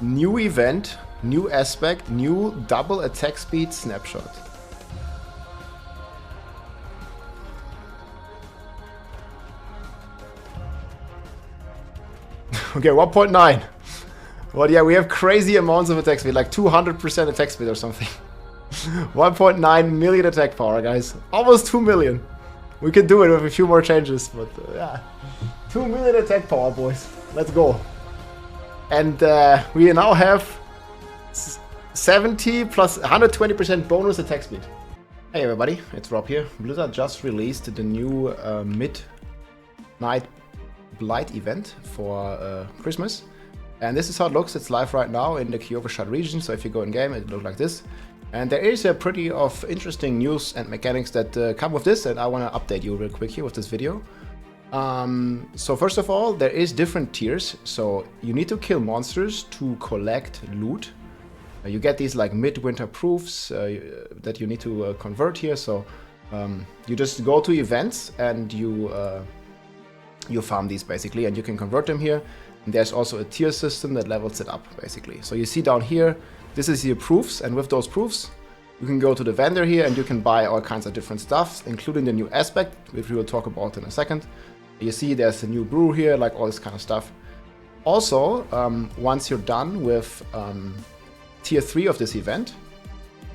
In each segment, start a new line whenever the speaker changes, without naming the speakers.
New event, new aspect, new double attack speed snapshot. Okay, 1.9. Well, yeah, we have crazy amounts of attack speed, like 200% attack speed or something. 1.9 million attack power, guys. Almost 2 million. We can do it with a few more changes, but yeah. 2 million attack power, boys. Let's go. And we now have 70 plus 120% bonus attack speed. Hey everybody, it's Rob here. Blizzard just released the new Midnight Blight Event for Christmas. And this is how it looks. It's live right now in the Kyovashad region, so if you go in game, it looks like this. And there is a pretty of interesting news and mechanics that come with this, and I want to update you real quick here with this video. So first of all, there is different tiers. So you need to kill monsters to collect loot. You get these like Midwinter proofs that you need to convert here. So you just go to events and you farm these basically, and you can convert them here. And there's also a tier system that levels it up basically. So you see down here, this is your proofs, and with those proofs, you can go to the vendor here and you can buy all kinds of different stuff, including the new aspect, which we will talk about in a second. You see there's a new brew here, like all this kind of stuff. Also, once you're done with tier 3 of this event,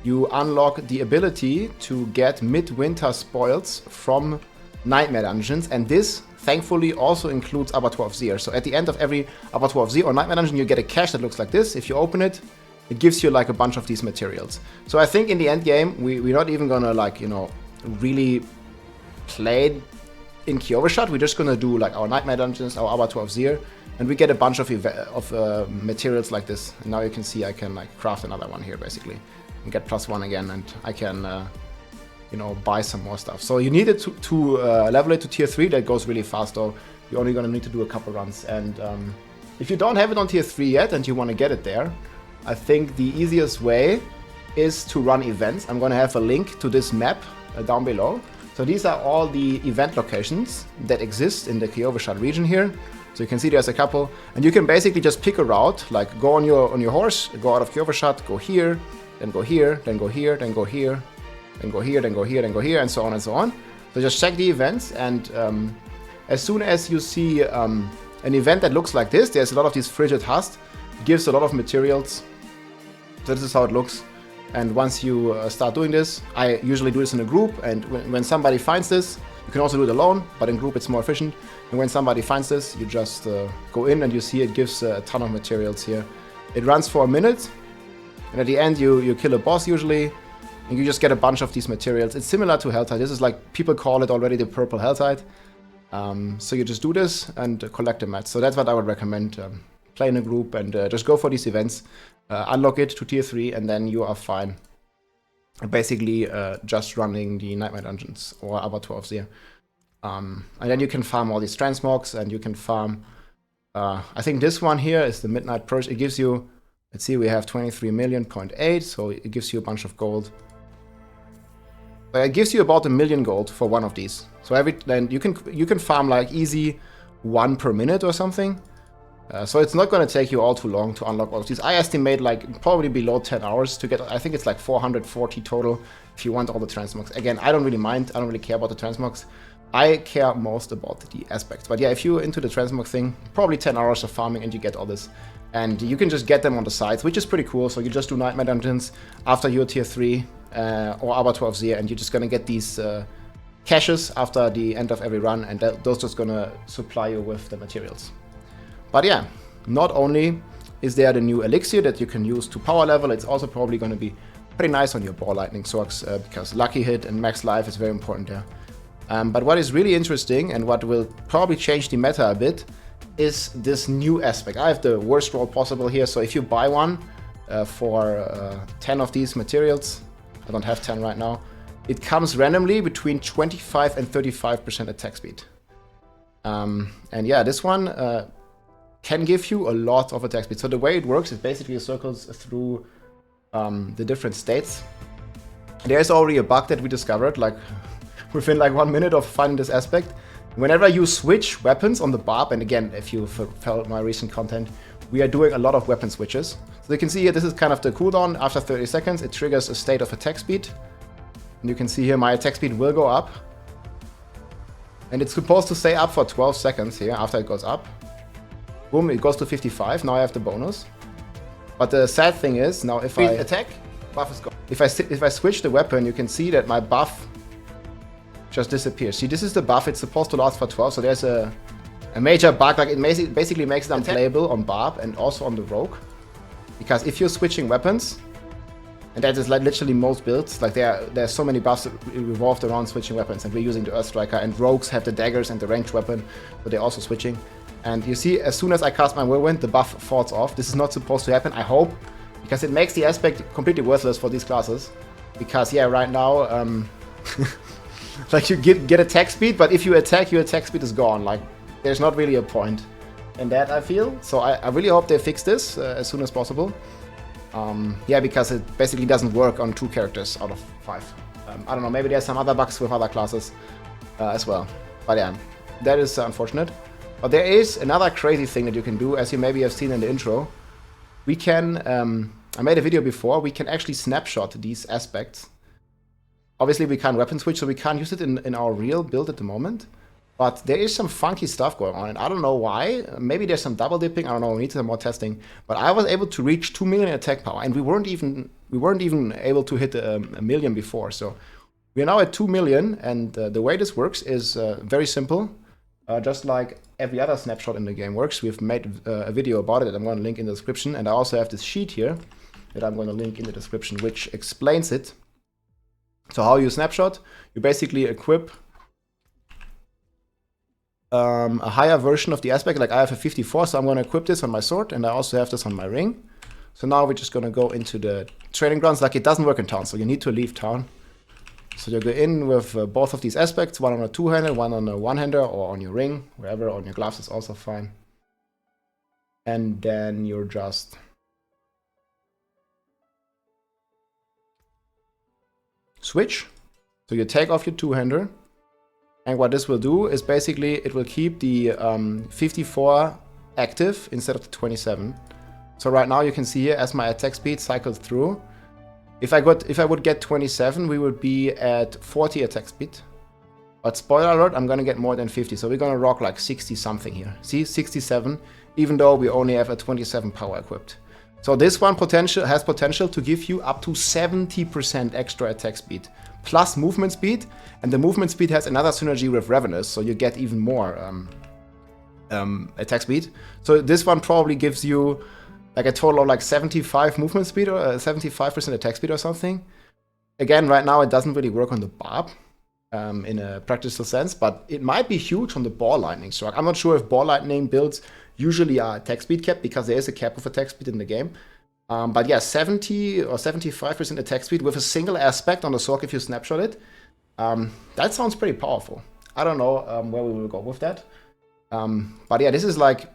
you unlock the ability to get Midwinter spoils from Nightmare Dungeons, and this thankfully also includes Abattoir of Zir. So at the end of every Abattoir of Zir or Nightmare Dungeon, you get a cache that looks like this. If you open it, it gives you like a bunch of these materials. So I think in the end game, we're not even gonna like, you know, really play in Kyovashad. We're just gonna do like our Nightmare Dungeons, our Abattoir of Zir, and we get a bunch of materials like this. And now you can see I can like craft another one here basically and get +1 again, and I can you know, buy some more stuff. So you need it to level it to tier 3. That goes really fast though. You're only gonna need to do a couple runs. And if you don't have it on tier 3 yet and you want to get it there, I think the easiest way is to run events. I'm gonna have a link to this map down below. So these are all the event locations that exist in the Kyovashad region here. So you can see there's a couple, and you can basically just pick a route, like go on your horse, go out of Kyovashad, go here, then go here, then go here, then go here, then go here, then go here, then go here, and so on and so on. So just check the events, and as soon as you see an event that looks like this, there's a lot of these frigid husk, gives a lot of materials. So this is how it looks. And once you start doing this, I usually do this in a group, and when somebody finds this, you can also do it alone, but in group it's more efficient. And when somebody finds this, you just go in and you see it gives a ton of materials here. It runs for a minute, and at the end you kill a boss usually, and you just get a bunch of these materials. It's similar to Helltide. This is like, people call it already the purple Helltide. So you just do this and collect the mats. So that's what I would recommend. Play in a group and just go for these events. Unlock it to tier 3, and then you are fine. Basically just running the Nightmare Dungeons or Abattoir of Zir. And then you can farm all these transmogs, and you can farm... I think this one here is the Midnight Purge. It gives you... Let's see, we have 23 million.8, so it gives you a bunch of gold. It gives you about 1 million gold for one of these. So then you can farm like easy 1 per minute or something. So it's not going to take you all too long to unlock all of these. I estimate like probably below 10 hours to get, I think it's like 440 total if you want all the transmogs. Again, I don't really mind, I don't really care about the transmogs. I care most about the aspects. But yeah, if you're into the transmog thing, probably 10 hours of farming and you get all this. And you can just get them on the sides, which is pretty cool. So you just do Nightmare Dungeons after your tier 3 or Abattoir of Zir, and you're just going to get these caches after the end of every run, and those just going to supply you with the materials. But yeah, not only is there the new elixir that you can use to power level, it's also probably going to be pretty nice on your Ball Lightning swords, because lucky hit and max life is very important there. But what is really interesting, and what will probably change the meta a bit, is this new aspect. I have the worst roll possible here, so if you buy one for 10 of these materials, I don't have 10 right now, it comes randomly between 25 and 35% attack speed. And yeah, this one can give you a lot of attack speed. So the way it works is basically it circles through the different states. There's already a bug that we discovered, like within like 1 minute of finding this aspect. Whenever you switch weapons on the barb, and again, if you followed my recent content, we are doing a lot of weapon switches. So you can see here, this is kind of the cooldown. After 30 seconds, it triggers a state of attack speed. And you can see here, my attack speed will go up. And it's supposed to stay up for 12 seconds here after it goes up. Boom, it goes to 55. Now I have the bonus. But the sad thing is, now if I attack, buff is gone. If I switch the weapon, you can see that my buff just disappears. See, this is the buff. It's supposed to last for 12, so there's a major bug. Like, it basically makes it unplayable on Barb and also on the Rogue. Because if you're switching weapons, and that is like literally most builds, like there's so many buffs revolved around switching weapons, and we're using the Earthstriker, and Rogues have the daggers and the ranged weapon, but they're also switching. And you see, as soon as I cast my Whirlwind, the buff falls off. This is not supposed to happen, I hope, because it makes the aspect completely worthless for these classes. Because, yeah, right now, like, you get attack speed, but if you attack, your attack speed is gone. Like, there's not really a point in that, I feel. So I really hope they fix this as soon as possible. Yeah, because it basically doesn't work on 2 characters out of 5. I don't know, maybe there's some other bugs with other classes as well. But yeah, that is unfortunate. But there is another crazy thing that you can do, as you maybe have seen in the intro. We can, I made a video before, we can actually snapshot these aspects. Obviously we can't weapon switch, so we can't use it in our real build at the moment. But there is some funky stuff going on, and I don't know why. Maybe there's some double dipping, I don't know, we need some more testing. But I was able to reach 2 million attack power, and we weren't even able to hit a million before. So we're now at 2 million, and the way this works is very simple. Just like every other snapshot in the game works. We've made a video about it that I'm going to link in the description, and I also have this sheet here that I'm going to link in the description, which explains it. So how you snapshot, you basically equip a higher version of the aspect. Like I have a 54, so I'm going to equip this on my sword, and I also have this on my ring. So now we're just going to go into the training grounds. Like, it doesn't work in town, so you need to leave town. So you go in with both of these aspects, one on a 2-hander, one on a 1-hander, or on your ring, wherever, on your gloves is also fine. And then you're just switch. So you take off your 2-hander. And what this will do is basically it will keep the 54 active instead of the 27. So right now you can see here, as my attack speed cycles through, if I would get 27, we would be at 40 attack speed. But spoiler alert, I'm gonna get more than 50. So we're gonna rock like 60 something here. See, 67, even though we only have a 27 power equipped. So this one has potential to give you up to 70% extra attack speed. Plus movement speed, and the movement speed has another synergy with Ravenous, so you get even more attack speed. So this one probably gives you like a total of like 75 movement speed or 75% attack speed or something. Again, right now it doesn't really work on the Barb in a practical sense, but it might be huge on the Ball Lightning Strike. I'm not sure if Ball Lightning builds usually are attack speed capped, because there is a cap of attack speed in the game. But yeah, 70 or 75% attack speed with a single aspect on the sword if you snapshot it. That sounds pretty powerful. I don't know where we will go with that. But yeah, this is like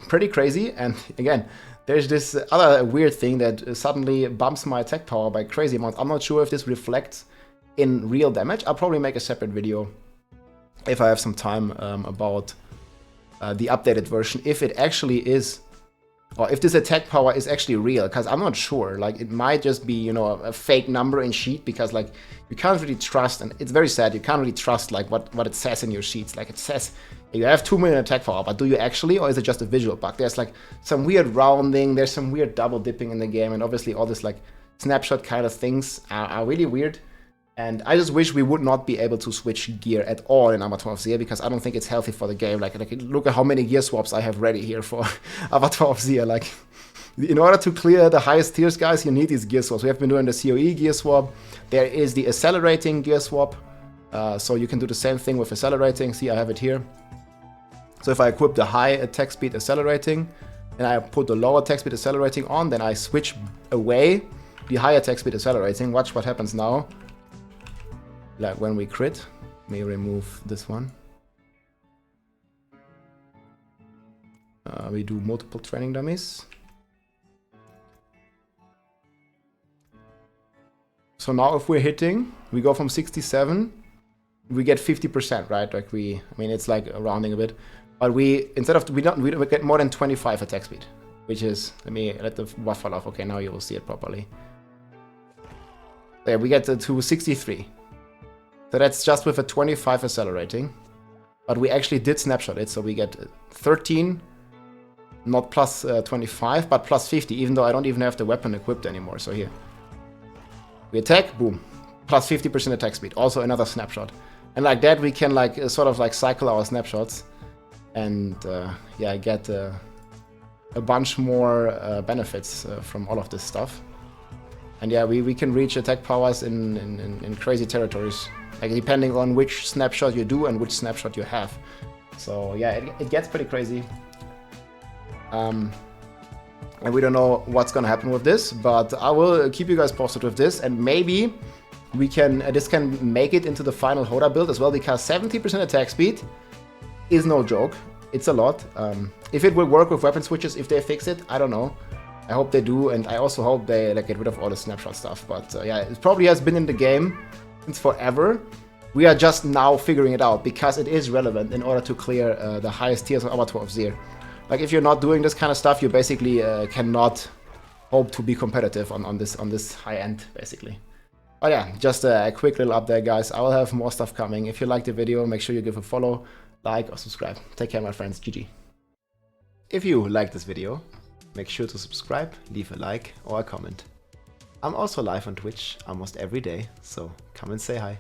pretty crazy. And again, there's this other weird thing that suddenly bumps my attack power by crazy amounts. I'm not sure if this reflects in real damage. I'll probably make a separate video if I have some time about the updated version, if it actually is, or if this attack power is actually real, because I'm not sure. Like, it might just be, you know, a fake number in sheet, because like you can't really trust, and it's very sad, you can't really trust like what it says in your sheets. Like, it says you have 2 million attack power, but do you actually, or is it just a visual bug? There's like some weird rounding, there's some weird double dipping in the game, and obviously all this like snapshot kind of things are really weird. And I just wish we would not be able to switch gear at all in Avatar of Zia, because I don't think it's healthy for the game. Like look at how many gear swaps I have ready here for Avatar of Zia. Like, in order to clear the highest tiers, guys, you need these gear swaps. We have been doing the COE gear swap. There is the accelerating gear swap. So you can do the same thing with accelerating. See, I have it here. So if I equip the high attack speed accelerating, and I put the low attack speed accelerating on, then I switch away the high attack speed accelerating. Watch what happens now. Like when we crit, let me remove this one. We do multiple training dummies. So now if we're hitting, we go from 67, we get 50%, right? Like I mean, it's like rounding a bit. But instead of we don't get more than 25 attack speed, which is, let the buff fall off. Okay, now you will see it properly. There, we get to 63. So that's just with a 25 accelerating. But we actually did snapshot it, so we get 13, not plus 25, but plus 50, even though I don't even have the weapon equipped anymore. So here, we attack, boom, plus 50% attack speed. Also another snapshot. And like that, we can like sort of like cycle our snapshots. And yeah, get a bunch more benefits from all of this stuff. And yeah, we can reach attack powers in crazy territories, like depending on which snapshot you do and which snapshot you have. So yeah, it gets pretty crazy. And we don't know what's gonna happen with this, but I will keep you guys posted with this, and maybe we can this can make it into the final Hoda build as well, because 70% attack speed is no joke. It's a lot. If it will work with weapon switches, if they fix it, I don't know. I hope they do, and I also hope they like get rid of all the snapshot stuff. But yeah, it probably has been in the game since forever. We are just now figuring it out because it is relevant in order to clear the highest tiers of Avatar of Zir. Like if you're not doing this kind of stuff, you basically cannot hope to be competitive on this high end, basically. Oh yeah, just a quick little update, guys. I will have more stuff coming. If you liked the video, make sure you give a follow, like, or subscribe. Take care, my friends. GG. If you liked this video, make sure to subscribe, leave a like or a comment. I'm also live on Twitch almost every day, so come and say hi.